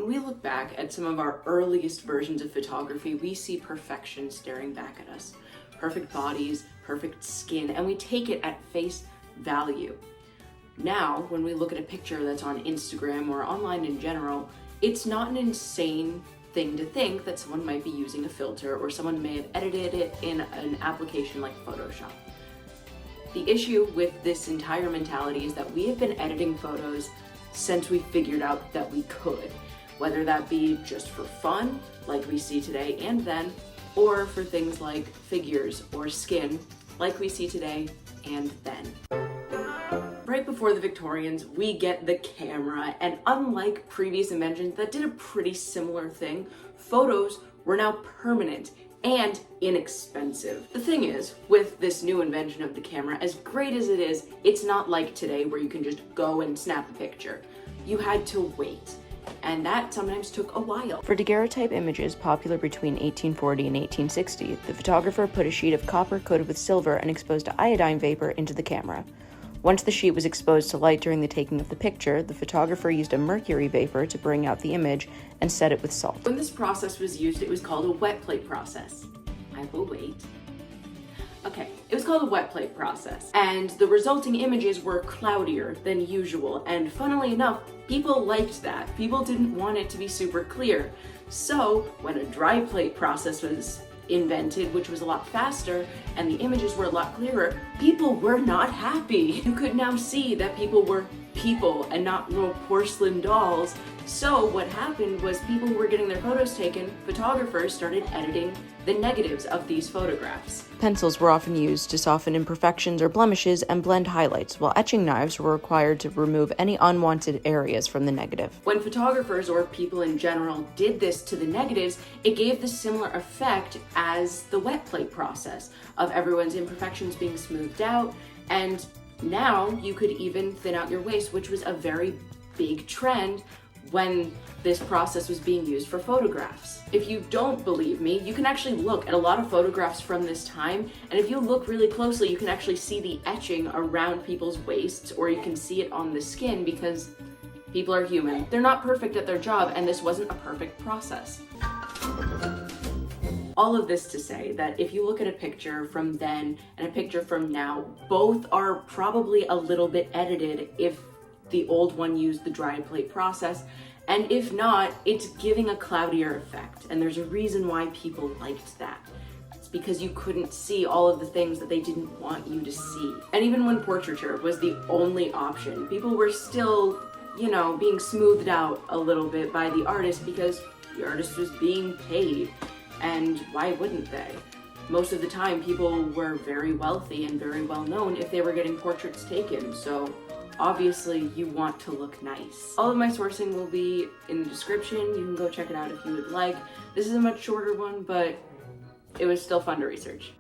When we look back at some of our earliest versions of photography, we see perfection staring back at us. Perfect bodies, perfect skin, and we take it at face value. Now, when we look at a picture that's on Instagram or online in general, it's not an insane thing to think that someone might be using a filter or someone may have edited it in an application like Photoshop. The issue with this entire mentality is that we have been editing photos since we figured out that we could, whether that be just for fun, like we see today and then, or for things like figures or skin, like we see today and then. Right before the Victorians, we get the camera, and unlike previous inventions that did a pretty similar thing, photos were now permanent and inexpensive. The thing is, with this new invention of the camera, as great as it is, it's not like today where you can just go and snap a picture. You had to wait, and that sometimes took a while. For daguerreotype images popular between 1840 and 1860, the photographer put a sheet of copper coated with silver and exposed iodine vapor into the camera. Once the sheet was exposed to light during the taking of the picture, the photographer used a mercury vapor to bring out the image and set it with salt. When this process was used, it was called a wet plate process. I will wait. Okay, it was called a wet plate process, and the resulting images were cloudier than usual, and funnily enough, people liked that. People didn't want it to be super clear. So when a dry plate process was invented, which was a lot faster, and the images were a lot clearer, people were not happy. You could now see that people were people and not little porcelain dolls. So what happened was people who were getting their photos taken, photographers started editing the negatives of these photographs. Pencils were often used to soften imperfections or blemishes and blend highlights, while etching knives were required to remove any unwanted areas from the negative. When photographers or people in general did this to the negatives, it gave the similar effect as the wet plate process of everyone's imperfections being smoothed out, and now you could even thin out your waist, which was a very big trend when this process was being used for photographs. If you don't believe me, you can actually look at a lot of photographs from this time, and if you look really closely, you can actually see the etching around people's waists, or you can see it on the skin, because people are human. They're not perfect at their job, and this wasn't a perfect process. All of this to say that if you look at a picture from then and a picture from now, both are probably a little bit edited if the old one used the dry plate process, and if not, it's giving a cloudier effect, and there's a reason why people liked that. It's because you couldn't see all of the things that they didn't want you to see. And even when portraiture was the only option, people were still, being smoothed out a little bit by the artist because the artist was being paid, and why wouldn't they? Most of the time, people were very wealthy and very well known if they were getting portraits taken, so obviously you want to look nice. All of my sourcing will be in the description. You can go check it out if you would like. This is a much shorter one, but it was still fun to research.